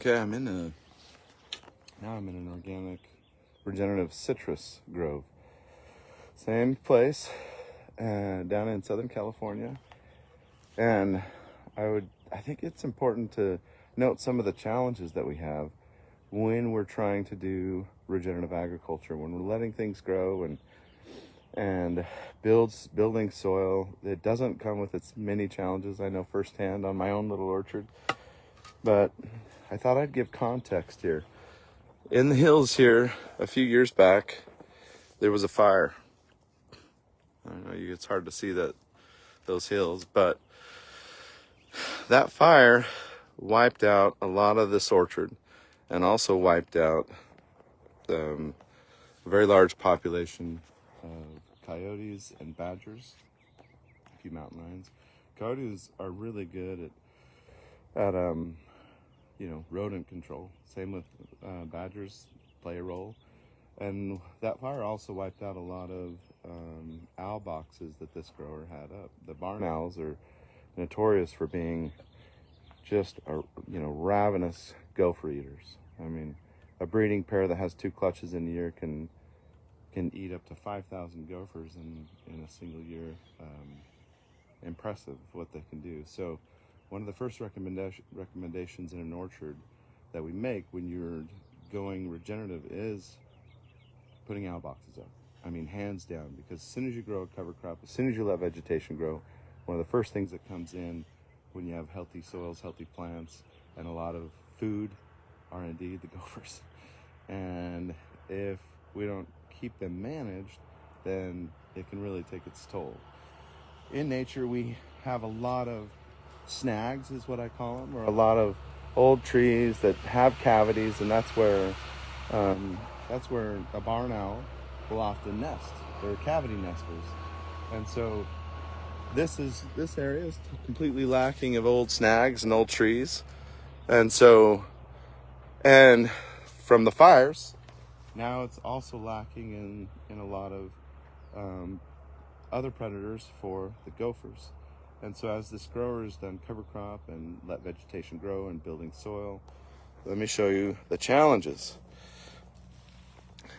Okay, now I'm in an organic regenerative citrus grove. Same place, down in Southern California. And I think it's important to note some of the challenges that we have when we're trying to do regenerative agriculture, when we're letting things grow and building soil. It doesn't come with its many challenges. I know firsthand on my own little orchard, but I thought I'd give context here. In the hills here, a few years back, there was a fire. I know it's hard to see those hills, but that fire wiped out a lot of this orchard and also wiped out a very large population of coyotes and badgers, a few mountain lions. Coyotes are really good at rodent control. Same with badgers, play a role. And that fire also wiped out a lot of owl boxes that this grower had up. The barn owls are notorious for being just ravenous gopher eaters. I mean, a breeding pair that has 2 clutches in a year can eat up to 5,000 gophers in a single year. Impressive what they can do. So one of the first recommendations in an orchard that we make when you're going regenerative is putting owl boxes up. I mean, hands down, because as soon as you grow a cover crop, as soon as you let vegetation grow, one of the first things that comes in when you have healthy soils, healthy plants, and a lot of food are indeed the gophers. And if we don't keep them managed, then it can really take its toll. In nature, we have a lot of snags, is what I call them, or a lot of old trees that have cavities, and that's where a barn owl will often nest. They're cavity nesters. And so this area is completely lacking of old snags and old trees. And from the fires, now it's also lacking in a lot of other predators for the gophers. And so as this grower has done cover crop and let vegetation grow and building soil, let me show you the challenges.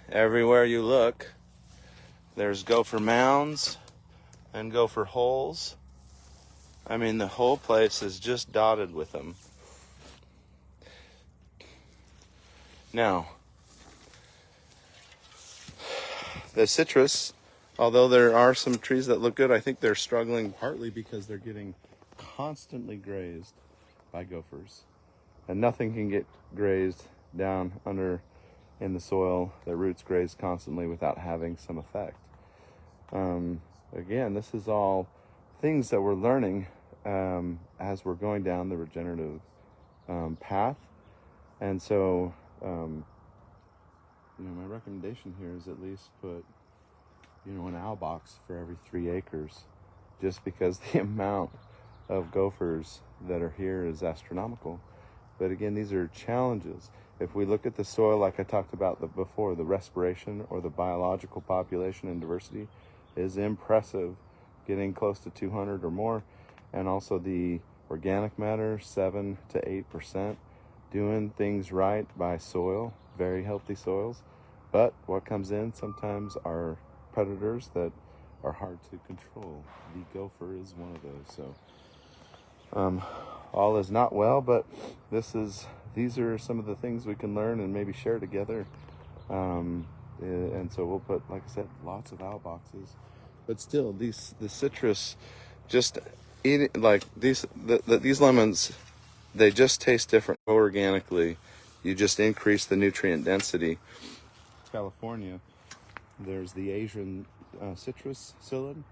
Everywhere you look, there's gopher mounds and gopher holes. I mean, the whole place is just dotted with them. Now, the citrus, although there are some trees that look good, I think they're struggling partly because they're getting constantly grazed by gophers. And nothing can get grazed down under in the soil. Their roots graze constantly without having some effect. Again, this is all things that we're learning as we're going down the regenerative path. And so, my recommendation here is at least put an owl box for every 3 acres, just because the amount of gophers that are here is astronomical. But again, these are challenges. If we look at the soil, like I talked about before, the respiration or the biological population and diversity is impressive, getting close to 200 or more, and also the organic matter, 7 to 8%, doing things right by soil, very healthy soils. But what comes in sometimes are predators that are hard to control. The gopher is one of those. So all is not well, but these are some of the things we can learn and maybe share together. And so we'll put, like I said, lots of owl boxes. But still, the citrus, just eat it, like these lemons, they just taste different organically. You just increase the nutrient density. California, there's the Asian citrus psyllid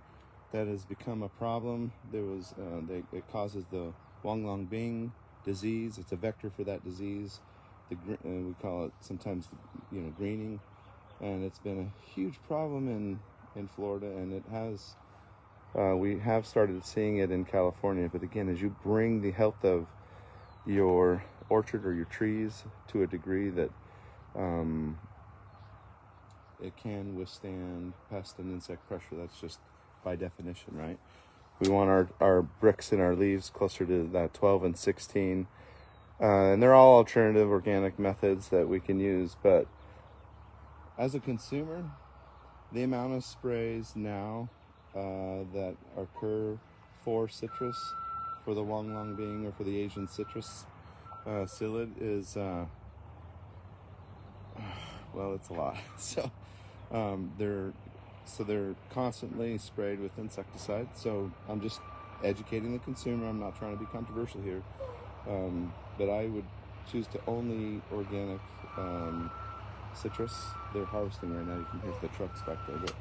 that has become a problem. It causes the Wanglongbing disease. It's a vector for that disease. We call it sometimes greening, and it's been a huge problem in Florida, and it has we have started seeing it in California. But again, as you bring the health of your orchard or your trees to a degree that it can withstand pest and insect pressure, that's just by definition, right? We want our bricks and our leaves closer to that 12 and 16 And they're all alternative organic methods that we can use. But as a consumer, the amount of sprays now that occur for citrus, for the Wang Lang Bing or for the Asian citrus psyllid is, well, it's a lot. So they're constantly sprayed with insecticide. So I'm just educating the consumer. I'm not trying to be controversial here, but I would choose to only organic citrus. They're harvesting right now. You can hear the trucks back there, but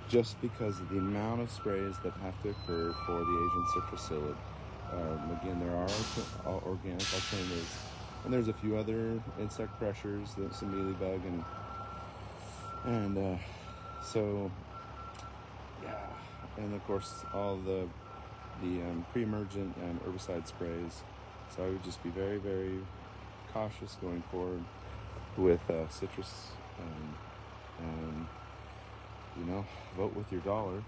just because of the amount of sprays that have to occur for the Asian citrus psyllid. Again, there are organic alternatives, and there's a few other insect pressures, some mealybug, and so yeah, and of course all the pre-emergent and herbicide sprays. So I would just be very, very cautious going forward with citrus, and vote with your dollar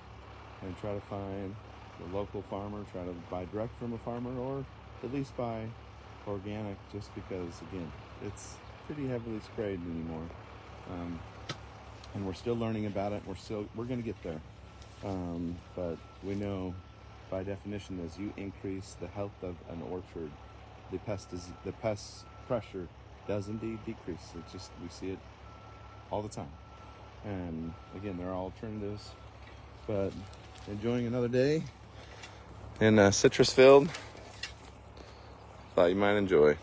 and try to find a local farmer, try to buy direct from a farmer, or at least buy organic, just because again it's pretty heavily sprayed anymore, and we're still learning about it. We're going to get there, but we know by definition, as you increase the health of an orchard, the pest pressure does indeed decrease. It's just, we see it all the time. And again, there are alternatives, but enjoying another day in a citrus field. Thought you might enjoy.